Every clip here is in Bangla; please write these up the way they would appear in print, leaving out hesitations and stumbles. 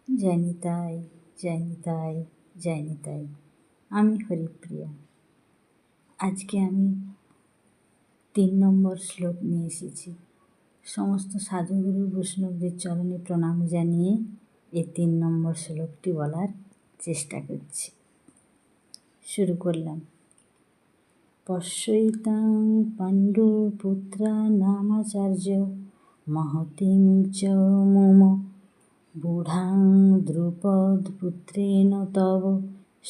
জয় নিতাই, জয় নিতাই, জয় নিতাই। আমি হরিপ্রিয়া। আজকে আমি 3 নম্বর শ্লোক নিয়ে এসেছি। সমস্ত সাধুগুরু বৈষ্ণবদের চরণে প্রণাম জানিয়ে এই 3 নম্বর শ্লোকটি বলার চেষ্টা করছি। শুরু করলাম। পশ্যৈতাং পাণ্ডুপুত্রা নামাচার্য মহতিং চ মুম বুঢ়াং দ্রুপদপুত্রেণ তব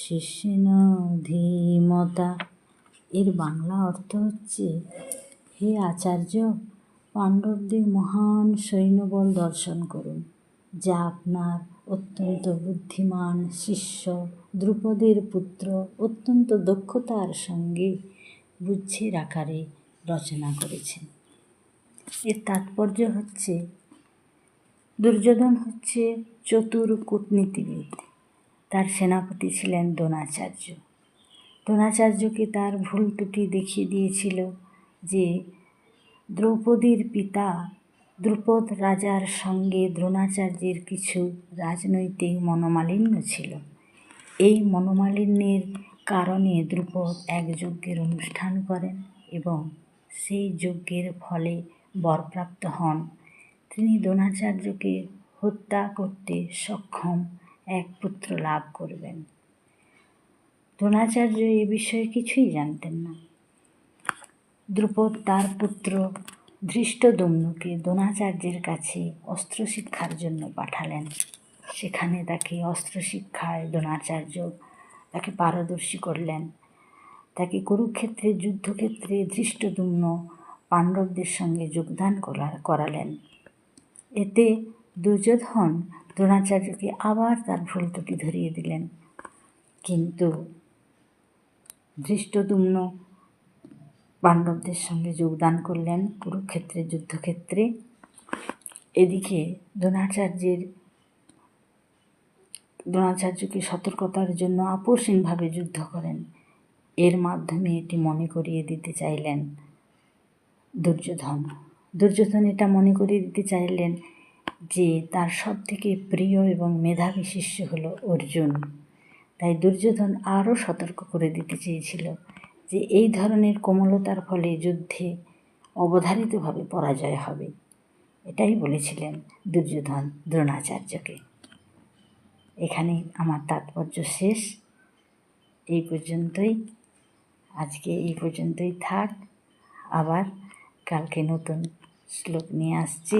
শিষ্যেন ধীমতা। এর বাংলা অর্থ হচ্ছে, হে আচার্য, পাণ্ডবদের মহান সৈন্যবল দর্শন করুন, যা আপনার অত্যন্ত বুদ্ধিমান শিষ্য দ্রুপদের পুত্র অত্যন্ত দক্ষতার সঙ্গে গুচ্ছের আকারে রচনা করেছেন। এর তাৎপর্য হচ্ছে, দুর্যোধন হচ্ছে চতুর কূটনীতিবিদ। তার সেনাপতি ছিলেন দ্রোণাচার্য। দ্রোণাচার্যকে তার ভুল ত্রুটি দেখিয়ে দিয়েছিল যে দ্রৌপদীর পিতা দ্রুপদ রাজার সঙ্গে দ্রোণাচার্যের কিছু রাজনৈতিক মনোমালিন্য ছিল। এই মনোমালিন্যের কারণে দ্রুপদ এক যজ্ঞের অনুষ্ঠান করেন এবং সেই যজ্ঞের ফলে বরপ্রাপ্ত হন। তিনি দ্রোণাচার্যকে হত্যা করতে সক্ষম এক পুত্র লাভ করবেন। দ্রোণাচার্য এ বিষয়ে কিছুই জানতেন না। দ্রুপদ তার পুত্র ধৃষ্টদ্যুম্নকে দ্রোণাচার্যের কাছে অস্ত্র শিক্ষার জন্য পাঠালেন। সেখানে তাকে অস্ত্র শিক্ষায় দ্রোণাচার্য তাকে পারদর্শী করলেন। তাকে কুরুক্ষেত্রের যুদ্ধক্ষেত্রে ধৃষ্টদ্যুম্ন পাণ্ডবদের সঙ্গে যোগদান করালেন। এতে দুর্যোধন দ্রোণাচার্যকে আবার তার ভুল ত্রুটি ধরিয়ে দিলেন, কিন্তু ধৃষ্টদ্যুম্ন পাণ্ডবদের সঙ্গে যোগদান করলেন কুরুক্ষেত্রের যুদ্ধক্ষেত্রে। এদিকে দ্রোণাচার্যকে সতর্কতার জন্য আপসহীনভাবে যুদ্ধ করেন। এর মাধ্যমে এটি মনে করিয়ে দিতে চাইলেন দুর্যোধন এটা মনে করিয়ে দিতে চাইলেন যে তার সবথেকে প্রিয় এবং মেধাবী শিষ্য হলো অর্জুন। তাই দুর্যোধন আরও সতর্ক করে দিতে চেয়েছিল যে এই ধরনের কোমলতার ফলে যুদ্ধে অবধারিতভাবে পরাজয় হবে। এটাই বলেছিলেন দুর্যোধন দ্রোণাচার্যকে। এখানে আমার তাৎপর্য শেষ। এই পর্যন্তই, আজকে এই পর্যন্তই থাক। আবার কালকে নতুন শ্লোক নিয়ে আসছি,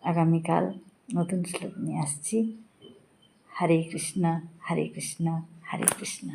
আগামীকাল নতুন শ্লোক নিয়ে আসছি। হরে কৃষ্ণ, হরে কৃষ্ণ, হরে কৃষ্ণ।